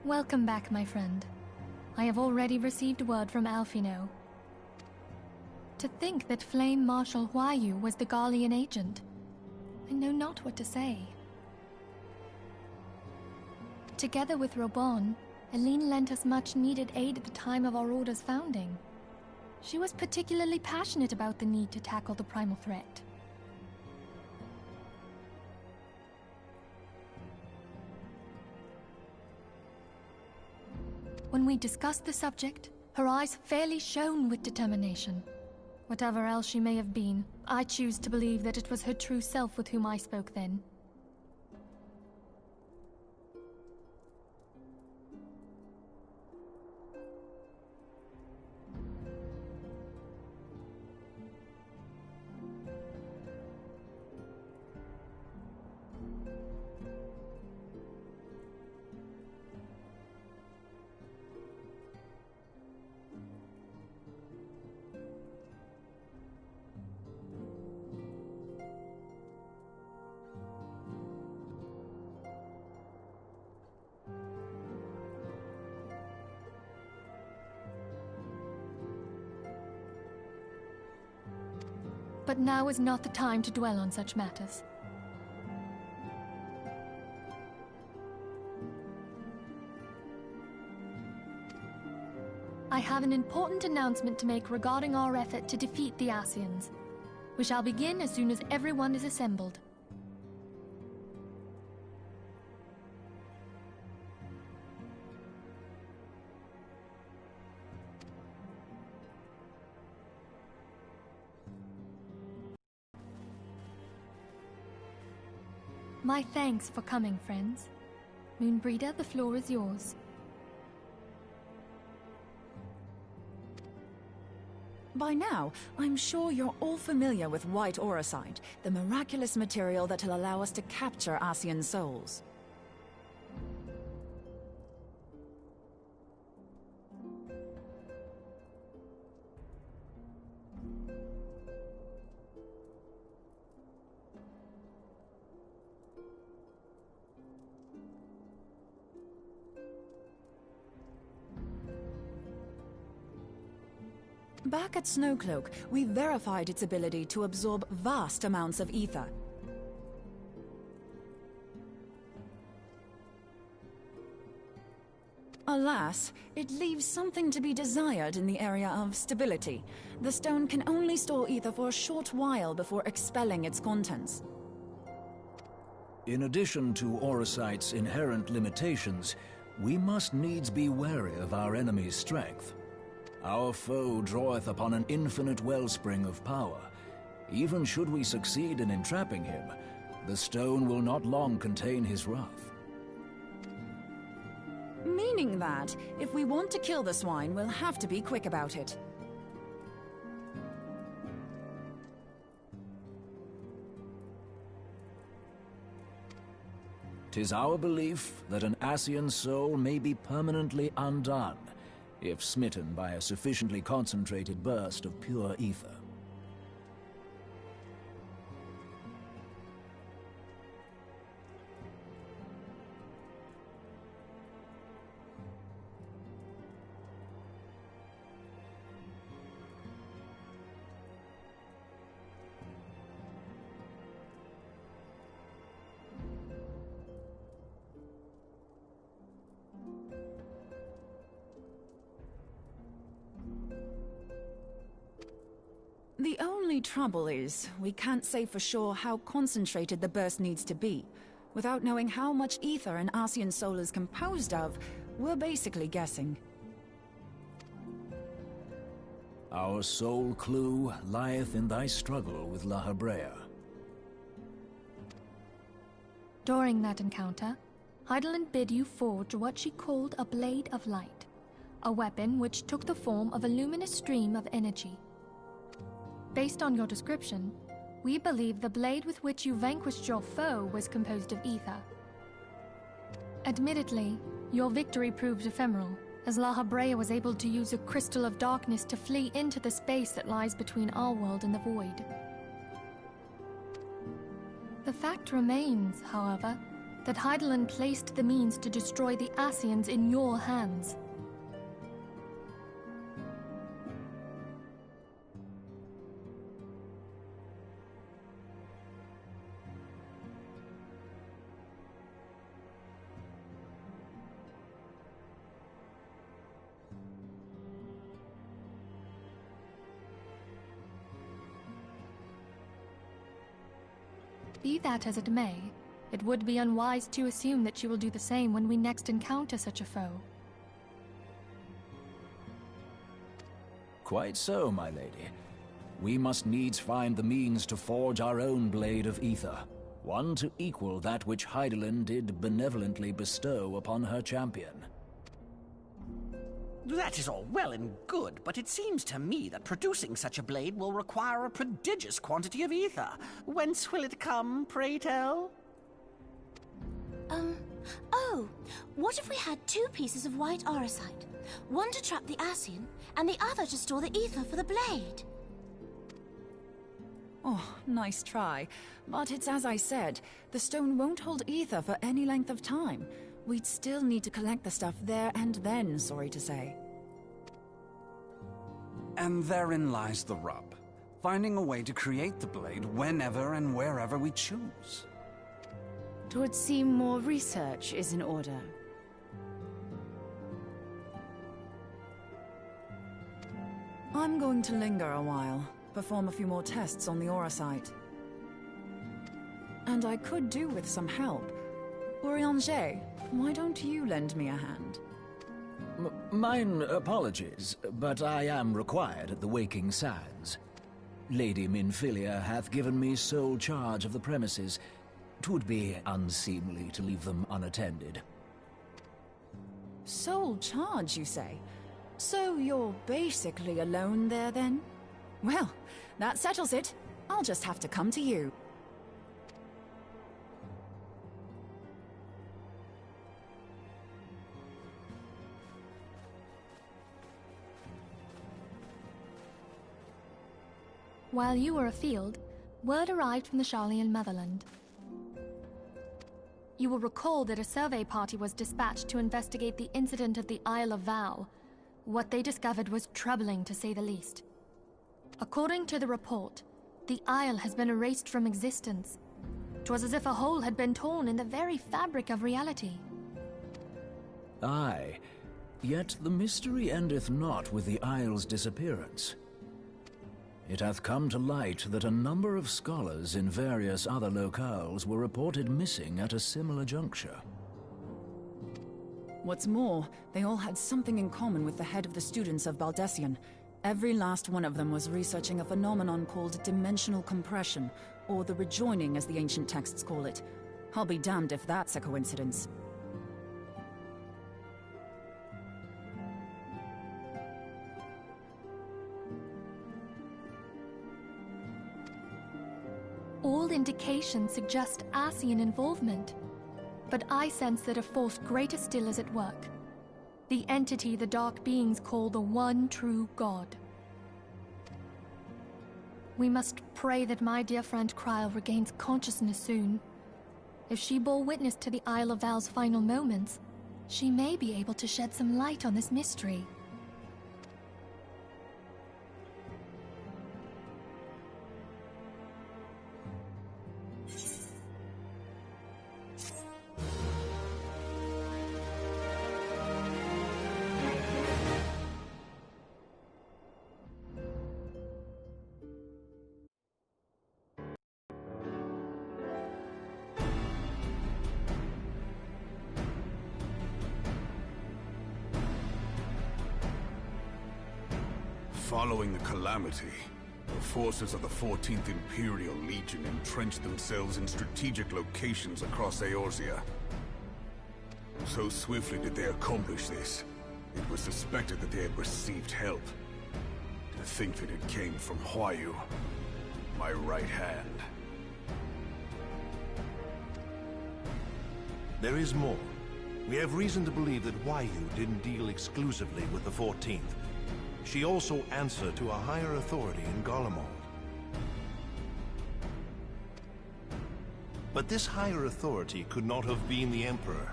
Welcome back, my friend. I have already received word from Alphino. To think that Flame Marshal Huayu was the Garlean agent. I know not what to say. Together with Robon, Aline lent us much-needed aid at the time of our Order's founding. She was particularly passionate about the need to tackle the primal threat. When we discussed the subject, her eyes fairly shone with determination. Whatever else she may have been, I choose to believe that it was her true self with whom I spoke then. But now is not the time to dwell on such matters. I have an important announcement to make regarding our effort to defeat the Ascians. We shall begin as soon as everyone is assembled. My thanks for coming, friends. Moonbreeder, the floor is yours. By now, I'm sure you're all familiar with white auracite, the miraculous material that will allow us to capture Ascian souls. Back at Snowcloak, we verified its ability to absorb vast amounts of ether. Alas, it leaves something to be desired in the area of stability. The stone can only store ether for a short while before expelling its contents. In addition to auracite's inherent limitations, we must needs be wary of our enemy's strength. Our foe draweth upon an infinite wellspring of power. Even should we succeed in entrapping him, the stone will not long contain his wrath. Meaning that, if we want to kill the swine, we'll have to be quick about it. 'Tis our belief that an Ascian soul may be permanently undone, if smitten by a sufficiently concentrated burst of pure ether. The only trouble is, we can't say for sure how concentrated the burst needs to be. Without knowing how much ether an Ascian soul is composed of, we're basically guessing. Our sole clue lieth in thy struggle with La Habrea. During that encounter, Heidelin bid you forge what she called a Blade of Light, a weapon which took the form of a luminous stream of energy. Based on your description, we believe the blade with which you vanquished your foe was composed of ether. Admittedly, your victory proved ephemeral, as La Habrea was able to use a crystal of darkness to flee into the space that lies between our world and the void. The fact remains, however, that Hydaelyn placed the means to destroy the Ascians in your hands. Be that as it may, it would be unwise to assume that she will do the same when we next encounter such a foe. Quite so, my lady. We must needs find the means to forge our own blade of ether, one to equal that which Hydaelyn did benevolently bestow upon her champion. That is all well and good, but it seems to me that producing such a blade will require a prodigious quantity of ether. Whence will it come, pray tell? Oh, what if we had 2 pieces of white auricite? One to trap the Ascian, and the other to store the ether for the blade. Oh, nice try. But it's as I said, the stone won't hold ether for any length of time. We'd still need to collect the stuff there and then, sorry to say. And therein lies the rub. Finding a way to create the blade whenever and wherever we choose. Twould seem more research is in order. I'm going to linger a while, perform a few more tests on the auricite. And I could do with some help. Urianger, why don't you lend me a hand? Mine apologies, but I am required at the Waking Sands. Lady Minfilia hath given me sole charge of the premises. 'Twould be unseemly to leave them unattended. Sole charge, you say? So you're basically alone there, then? Well, that settles it. I'll just have to come to you. While you were afield, word arrived from the Sharlayan motherland. You will recall that a survey party was dispatched to investigate the incident at the Isle of Val. What they discovered was troubling, to say the least. According to the report, the Isle has been erased from existence. 'Twas as if a hole had been torn in the very fabric of reality. Aye, yet the mystery endeth not with the Isle's disappearance. It hath come to light that a number of scholars in various other locales were reported missing at a similar juncture. What's more, they all had something in common with the head of the students of Baldessian. Every last one of them was researching a phenomenon called dimensional compression, or the rejoining as the ancient texts call it. I'll be damned if that's a coincidence. All indications suggest Ascian involvement, but I sense that a force greater still is at work. The entity the Dark Beings call the One True God. We must pray that my dear friend Kryl regains consciousness soon. If she bore witness to the Isle of Val's final moments, she may be able to shed some light on this mystery. Following the calamity, the forces of the 14th Imperial Legion entrenched themselves in strategic locations across Eorzea. So swiftly did they accomplish this, it was suspected that they had received help. To think that it came from Huayu, my right hand. There is more. We have reason to believe that Huayu didn't deal exclusively with the 14th. She also answered to a higher authority in Garlemald. But this higher authority could not have been the Emperor.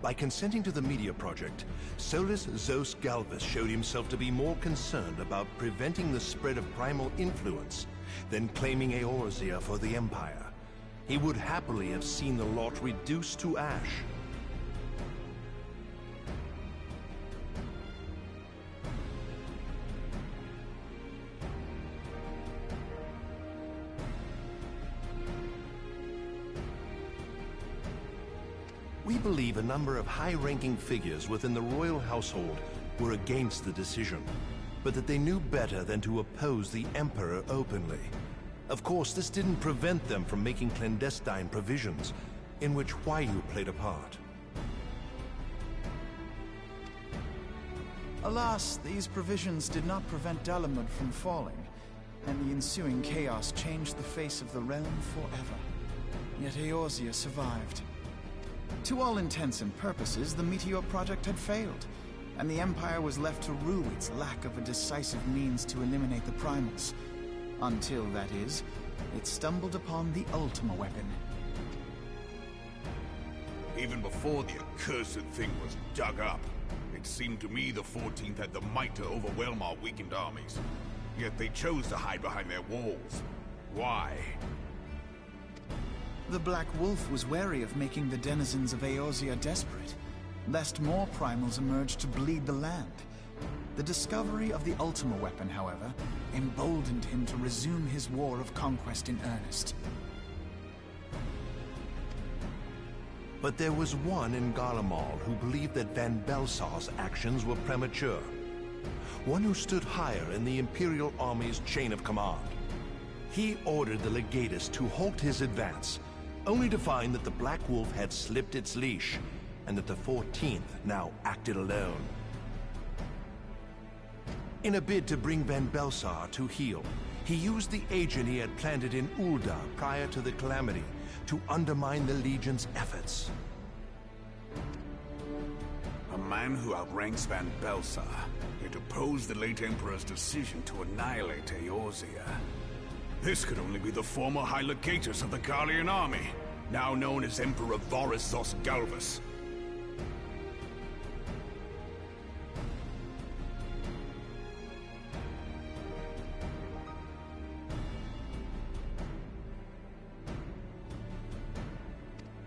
By consenting to the Media Project, Solus Zos Galvus showed himself to be more concerned about preventing the spread of primal influence than claiming Eorzea for the Empire. He would happily have seen the lot reduced to ash. We believe a number of high-ranking figures within the royal household were against the decision, but that they knew better than to oppose the Emperor openly. Of course, this didn't prevent them from making clandestine provisions, in which Huayu played a part. Alas, these provisions did not prevent Dalamud from falling, and the ensuing chaos changed the face of the realm forever. Yet Eorzea survived. To all intents and purposes, the Meteor Project had failed, and the Empire was left to rue its lack of a decisive means to eliminate the primals. Until, that is, it stumbled upon the Ultima weapon. Even before the accursed thing was dug up, it seemed to me the 14th had the might to overwhelm our weakened armies. Yet they chose to hide behind their walls. Why? The Black Wolf was wary of making the denizens of Eorzea desperate, lest more primals emerge to bleed the land. The discovery of the Ultima weapon, however, emboldened him to resume his war of conquest in earnest. But there was one in Garlemald who believed that Van Belsar's actions were premature. One who stood higher in the Imperial Army's chain of command. He ordered the Legatus to halt his advance, only to find that the Black Wolf had slipped its leash, and that the 14th now acted alone. In a bid to bring Van Belsar to heel, he used the agent he had planted in Ul'dah prior to the Calamity to undermine the Legion's efforts. A man who outranks Van Belsar, yet opposed the late Emperor's decision to annihilate Eorzea. This could only be the former High Legatus of the Garlean army, now known as Emperor Voris Zos Galvus.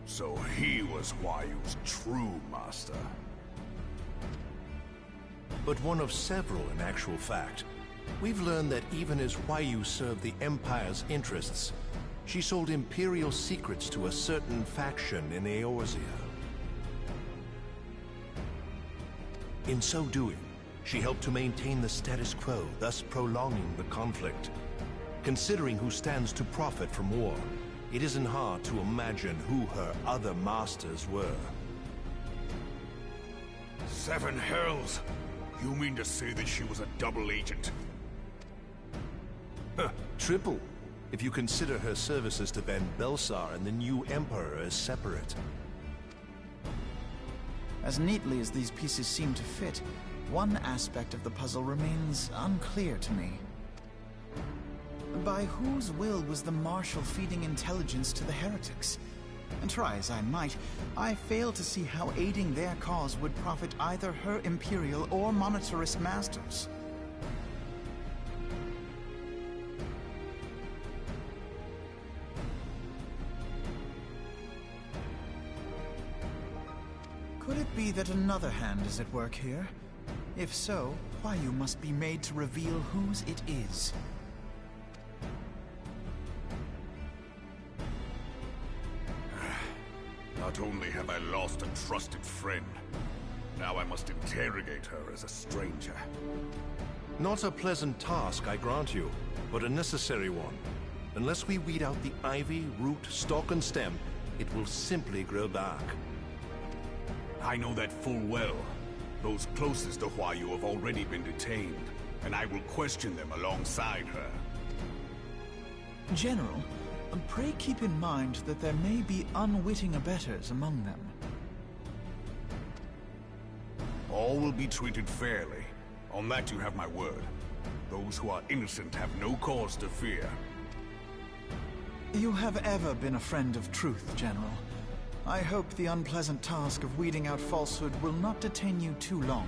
So he was Huayu's true master. But one of several in actual fact. We've learned that even as Huayu served the Empire's interests, she sold Imperial secrets to a certain faction in Eorzea. In so doing, she helped to maintain the status quo, thus prolonging the conflict. Considering who stands to profit from war, it isn't hard to imagine who her other masters were. Seven hells! You mean to say that she was a double agent? Triple, if you consider her services to Van Belsar and the new Emperor as separate. As neatly as these pieces seem to fit, one aspect of the puzzle remains unclear to me. By whose will was the Marshal feeding intelligence to the heretics? And try as I might, I fail to see how aiding their cause would profit either her Imperial or Monetarist masters. Could it be that another hand is at work here? If so, Huayu must be made to reveal whose it is. Not only have I lost a trusted friend, now I must interrogate her as a stranger. Not a pleasant task, I grant you, but a necessary one. Unless we weed out the ivy, root, stalk, and stem, it will simply grow back. I know that full well. Those closest to Huayu have already been detained, and I will question them alongside her. General, pray keep in mind that there may be unwitting abettors among them. All will be treated fairly. On that you have my word. Those who are innocent have no cause to fear. You have ever been a friend of truth, General. I hope the unpleasant task of weeding out falsehood will not detain you too long.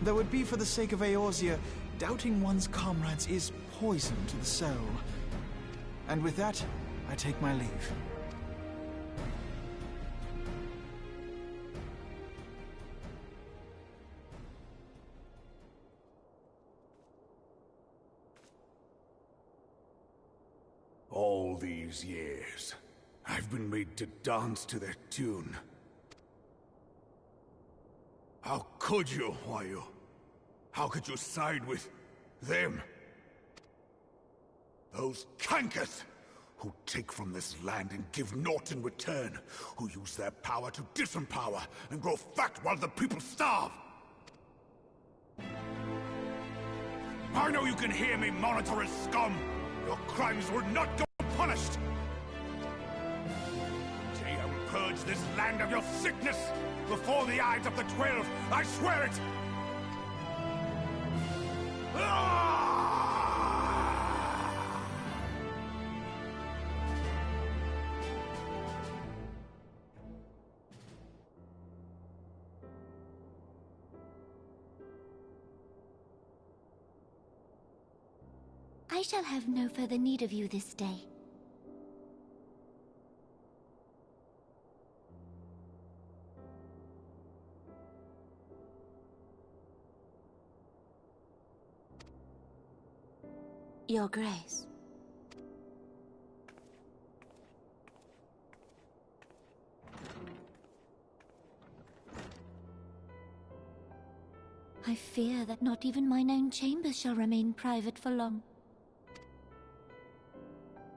Though it be for the sake of Eorzea, doubting one's comrades is poison to the soul. And with that, I take my leave. All these years, I've been made to dance to their tune. How could you, Huayu? How could you side with them? Those cankers who take from this land and give naught in return, who use their power to disempower and grow fat while the people starve. I know you can hear me, monitor scum! Your crimes will not go unpunished! One day I will purge this land of your sickness! Before the eyes of the 12, I swear it! I shall have no further need of you this day. Your Grace. I fear that not even mine own chambers shall remain private for long.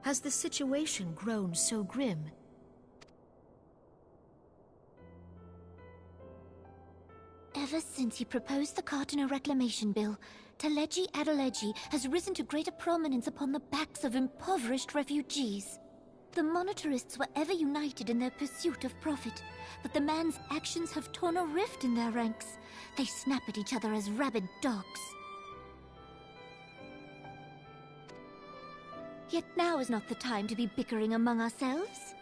Has the situation grown so grim? Ever since he proposed the Cardinal Reclamation Bill, Teleji Adeleji has risen to greater prominence upon the backs of impoverished refugees. The Monetarists were ever united in their pursuit of profit, but the man's actions have torn a rift in their ranks. They snap at each other as rabid dogs. Yet now is not the time to be bickering among ourselves.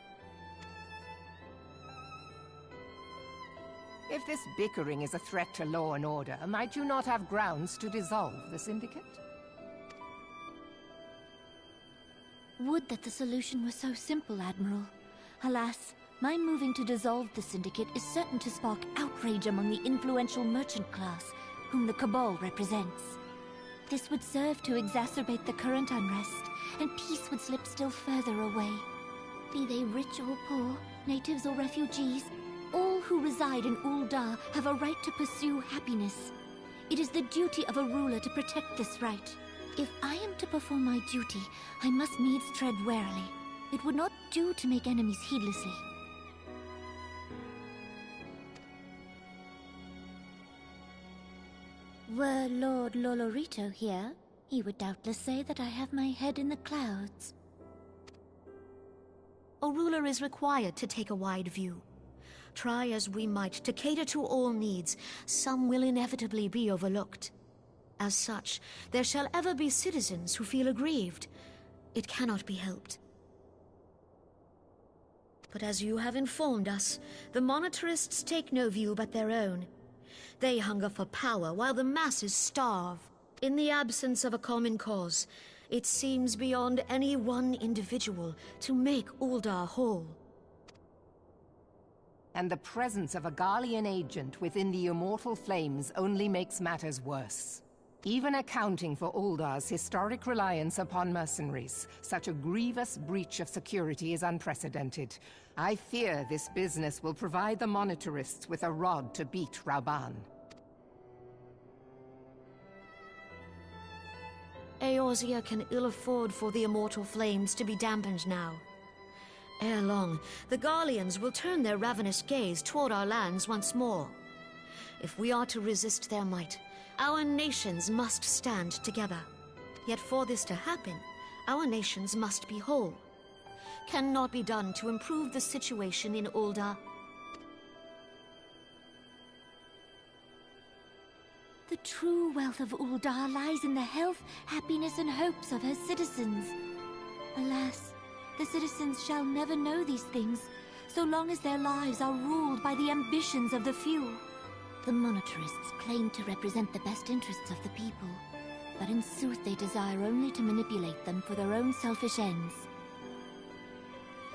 If this bickering is a threat to law and order, might you not have grounds to dissolve the Syndicate? Would that the solution were so simple, Admiral. Alas, my moving to dissolve the Syndicate is certain to spark outrage among the influential merchant class, whom the Cabal represents. This would serve to exacerbate the current unrest, and peace would slip still further away. Be they rich or poor, natives or refugees, all who reside in Ul'dah have a right to pursue happiness. It is the duty of a ruler to protect this right. If I am to perform my duty, I must needs tread warily. It would not do to make enemies heedlessly. Were Lord Lolorito here, he would doubtless say that I have my head in the clouds. A ruler is required to take a wide view. Try as we might to cater to all needs, some will inevitably be overlooked. As such, there shall ever be citizens who feel aggrieved. It cannot be helped. But as you have informed us, the Monetarists take no view but their own. They hunger for power while the masses starve. In the absence of a common cause, it seems beyond any one individual to make Ul'dah whole. And the presence of a Garlean agent within the Immortal Flames only makes matters worse. Even accounting for Ul'dah's historic reliance upon mercenaries, such a grievous breach of security is unprecedented. I fear this business will provide the Monetarists with a rod to beat Rauban. Eorzea can ill afford for the Immortal Flames to be dampened now. Ere long, the Garleans will turn their ravenous gaze toward our lands once more. If we are to resist their might, our nations must stand together. Yet for this to happen, our nations must be whole. Cannot be done to improve the situation in Ul'dah. The true wealth of Ul'dah lies in the health, happiness, and hopes of her citizens. Alas, the the citizens shall never know these things, so long as their lives are ruled by the ambitions of the few. The monetarists claim to represent the best interests of the people, but in sooth they desire only to manipulate them for their own selfish ends.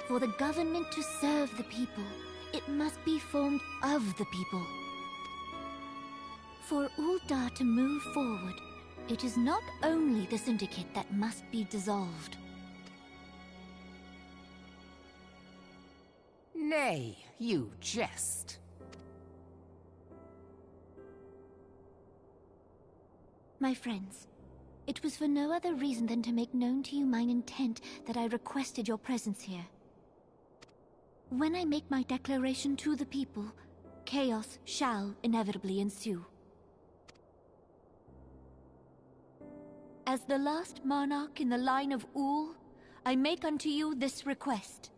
For the government to serve the people, it must be formed of the people. For Uldar to move forward, it is not only the Syndicate that must be dissolved. Nay, you jest. My friends, it was for no other reason than to make known to you mine intent that I requested your presence here. When I make my declaration to the people, chaos shall inevitably ensue. As the last monarch in the line of Ul, I make unto you this request.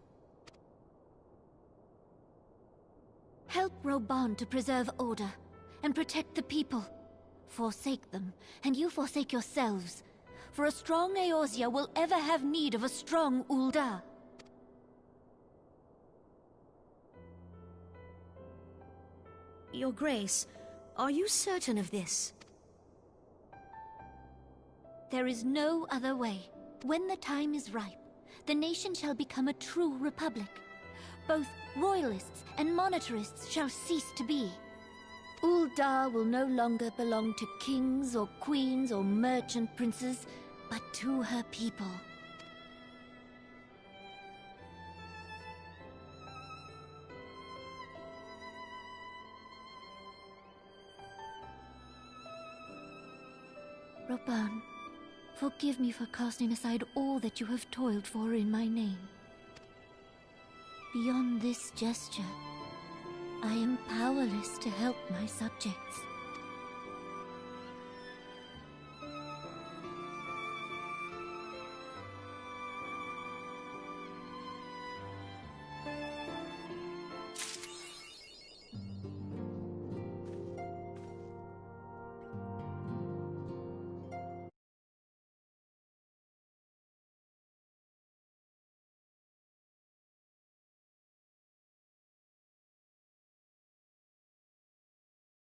Help Roban to preserve order and protect the people. Forsake them, and you forsake yourselves, for a strong Eorzea will ever have need of a strong Uldar. Your Grace, are you certain of this? There is no other way. When the time is ripe, the nation shall become a true republic. Both royalists and monetarists shall cease to be. Uldar will no longer belong to kings or queens or merchant princes, but to her people. Roban, forgive me for casting aside all that you have toiled for in my name. Beyond this gesture, I am powerless to help my subjects.